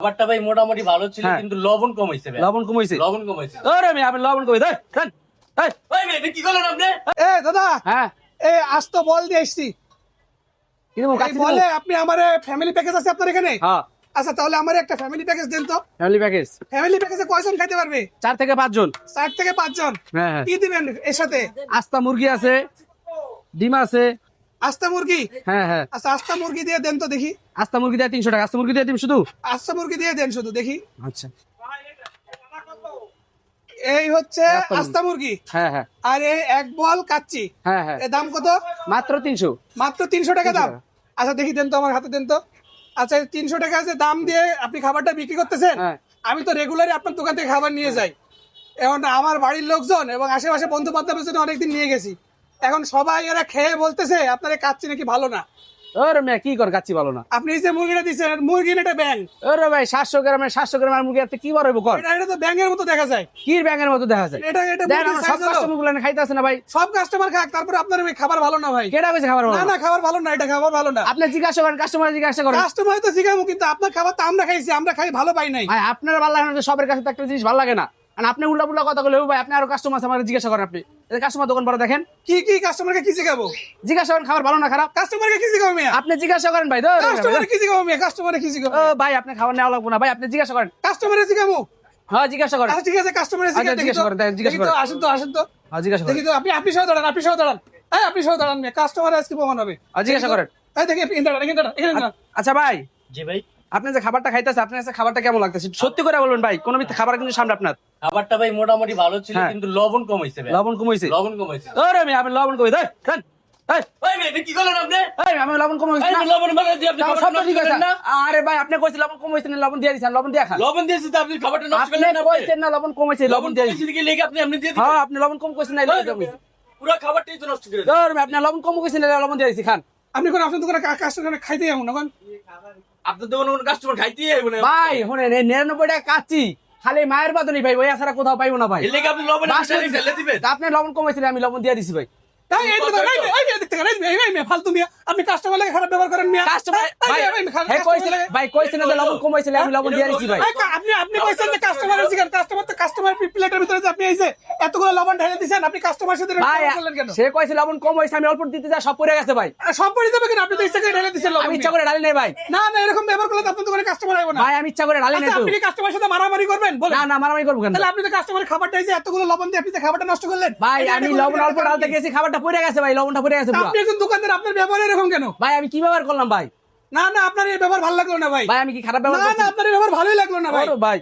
খাবারটা ভাই মোটামুটি ভালো ছিল, হ্যাঁ। কিন্তু লবণ কম হইছে ভাই। লবণ কমাইছে। লবণ কম হইছে। আরে আমি আপনি লবণ কমাই দেন। এই ভাই ভাই এটা কি করলেন আপনি? এ দাদা, হ্যাঁ এ আজ তো বল দিয়ে এসছি। কি দেবো এই কাচ্চি বলে দেবো? আপনি আমার ফ্যামিলি প্যাকেজ আছে আপনার এখানে? হ্যাঁ আচ্ছা তাহলে আমার একটা ফ্যামিলি প্যাকেজ দেন তো। ফ্যামিলি প্যাকেজ ফ্যামিলি প্যাকেজে কয়জন খাইতে পারবে? 4 থেকে 5 জন। 4 থেকে 5 জন। হ্যাঁ হ্যাঁ কি দিবেন এর সাথে? আস্তা মুরগি আছে, ডিম আছে। আস্তা মুরগি? হ্যাঁ হ্যাঁ আচ্ছা আস্তা মুরগি দিয়ে দেন তো দেখি। আস্তা মুরগি দিয়ে 300 টাকা। আস্তা মুরগি দিয়ে দিম শুধু। আস্তা মুরগি দিয়ে দেন শুধু দেখি। আচ্ছা এই হচ্ছে আস্তা মুরগি। আস্তা মুরগি। হ্যাঁ হ্যাঁ আর এই এক বল কাচ্চি, হ্যাঁ হ্যাঁ এর দাম কত? মাত্র 300। মাত্র 300 টাকা দাম। 300 টাকা। আচ্ছা দেখি দেন তো, আমার হাতে দেন তো। আচ্ছা 300 টাকা যে দাম দিয়ে আপনি খাবারটা বিক্রি করতেছেন, হ্যাঁ। আমি তো রেগুলারই আপনার দোকান থেকে খাবার নিয়ে যাই। এখন আমার বাড়ির লোকজন এবং আশেপাশে বন্ধু বান্ধবের জন্য অনেকদিন নিয়ে গেছি। এখন সবাই এরা খেয়ে বলতেছে আপনার এই কাচ্চি নাকি ভালো না। ওরে মিয়া কি কর কাচ্চি ভালো না। আপনি এই যে মুরগিটা দিচ্ছেন, মুরগি না এটা ব্যাং? ওরে ভাই 700 গ্রামের 700 গ্রামের মুরগি আপনি কি বড় হইব কর? এটা তো ব্যাঙের মতো দেখা যায়। কি ব্যাঙের মতো দেখা যায়? এটা এটা দেন মুরগির আমার সব size হলো। কাস্টমার গুলো খাইতে আছে না ভাই। সব কাস্টমার খাক, তারপরে আপনার এই খাবার ভালো না ভাই। কেডা কইছে খাবার ভালো না না? না, খাবার ভালো না, এটা খাবার ভালো না। আপনি জিজ্ঞাসা করেন, কাস্টমার জিজ্ঞাসা করেন। কাস্টমার তো শিখাবো, কিন্তু আপনার খাবার তো আমরা খাইছি, আমরা খাই ভালো পাই নাই। ভাই আপনার ভালো লাগে না যে সবার কাছে তো একটা জিনিস ভালো লাগে না। আর আপনি উল্টা পুল্টা কথা বলে ভাই আপনি আরো কাস্টমার আছে আমার জিজ্ঞাসা করেন। আপনি কাস্টমার দোকান পরে দেখেন, কি কি কাস্টমারকে কি শিখাবো? জিজ্ঞাসা করেন খাবার ভালো না খারাপ। কাস্টমারকে কি শিখাবো মিয়া? আপনি জিজ্ঞাসা করেন ভাই। কাস্টমারে কি শিখাবো মিয়া? কাস্টমারে কি শিখাবো? ও ভাই আপনি খাবার নেওয়া লাগবে না ভাই, আপনি জিজ্ঞাসা করেন। কাস্টমারে শিখাবো? হ্যাঁ জিজ্ঞাসা করেন। আচ্ছা ঠিক আছে, কাস্টমারে আচ্ছা, শিখাবো। দেখি জিজ্ঞাসা তো, করেন, জিজ্ঞাসা দেখি তো, করেন। আসেন তো, আসেন তো, হ্যাঁ জিজ্ঞাসা করেন। দেখি তো। আপনি সহ দাঁড়ান, আপনি সহ দাঁড়ান। হ্যাঁ আপনি সহ দাঁড়ান মিয়া, কাস্টমার আজকে প্রমাণ হবে। জিজ্ঞাসা করেন। এই দেখি এখানে দাঁড়ান, এখানে দাঁড়ান, এখানে দাঁড়ান। আচ্ছা ভাই, জি ভাই, আপনি যে খাবারটা খাইতেছে আপনার কাছে খাবারটা কেমন লাগতেছে সত্যি করে বলবেন ভাই। কোনো মিথ্যা খাবার কিন্তু সামনে আপনার। খাবারটা ভাই মোটামুটি ভালো ছিল, হ্যাঁ। কিন্তু লবণ কম হইছে ভাই। লবণ কমাইছে। লবণ কম হইছে। ওরে আমি আপনি লবণ কমাই দেন। এই ভাই ভাই এটা কি করলেন আপনি? এই আমি লবণ কমাইছি এই না। তো লবণ মানে দিয়ে আপনি তাও খাবারটা সব তো নষ্ট ঠিক আছে। করলেন না? আরে ভাই আপনি কইছেন লবণ কমাইছে না, লবণ দিয়ে দিছেন, লবণ দিয়ে খান। লবণ দিয়েছি তো আপনি খাবারটা নষ্ট আপনি করলেন না। কইছেন না লবণ কমাইছে, লবণ দিয়ে দিছেন। কমিয়েছি দেখে লেগে আপনি এমনি দিয়ে দিলেন। হ্যাঁ আপনি লবণ কম কইছেন না, লবণ কমাইছে। পুরো খাবারটাই তো নষ্ট করে দিলেন। ওরে আপনি লবণ কম কইছেন না, লবণ দিয়ে দিছি খান। আপনি কোন আপনার দোকানে কাস্টমার খাইতে যাবো না কোন? আপনার দোকানে কোনো কাস্টমার খাইতেই আইব না। ভাই শুনেন এই 99 টাকা কাচ্চি খালি মায়ের বাদনি ভাই, ওই আছাড়া কোথাও পাইবো না ভাই। এর লেগে আপনি লবণ ফেলে দিবেন। আপনি লবণ কমাইছেন, আমি লবণ দিয়ে দিছি ভাই। এই এই তো, এই দেখতে এই মিয়া ফালতু মিয়া, আপনি কাস্টমার লাগে খারাপ ব্যবহার করেন মিয়া। কাস্টমার ভাই হে কইছিল ভাই, কইছেন যে লবণ কমাইছিল, আমি লবণ দিয়ে দিছি ভাই। আপনি আপনি কইছেন যে কাস্টমারের জিগান, কাস্টমার তো কাস্টমার প্লেটের ভিতরে যে আপনি এই যে এতগুলো লবণ ঢেলে দিয়েছেন, আপনি কাস্টমার সাথে ভাই ব্যবহার করলেন কেন? সে কইছিল লবণ কম হইছে, আমি অল্প দিতে যা সব পড়ে গেছে ভাই। আর সব পড়ে যাবে কেন? আপনি তো ইচ্ছা করে ঢেলে দিয়েছেন লবণ। আমি ইচ্ছা করে ঢালি নাই ভাই। না না, এরকম ব্যবহার করলে তো আপনার দোকানে কাস্টমার আইবো না। ভাই আমি ইচ্ছা করে ঢালি নাই আচ্ছা, তো। আপনি কি কাস্টমারের সাথে মারামারি করবেন? বলেন। না না মারামারি করব কেন? তাহলে আপনি তো কাস্টমারের খাবারটা এই যে এতগুলো লবণ দিয়ে আপনি যে খাবারটা নষ্ট করলেন। ভাই এটা আমি কোনো লবণ অল্প কারণ ঢালতে কি? গেছি, খাবারটা পড়ে গেছে ভাই, লবণটা পড়ে গেছে পুরো। আপনি একজন দোকানদার, আপনার ব্যবহার এরকম কেন? ভাই আমি কি ব্যবহার করলাম ভাই? না না, আপনার এই ব্যবহার ভালো লাগলো না ভাই। ভাই আমি কি খারাপ ব্যবহার না করছি? না, আপনার এই ব্যবহার ভালোই লাগলো না ভাই। ওরে ভাই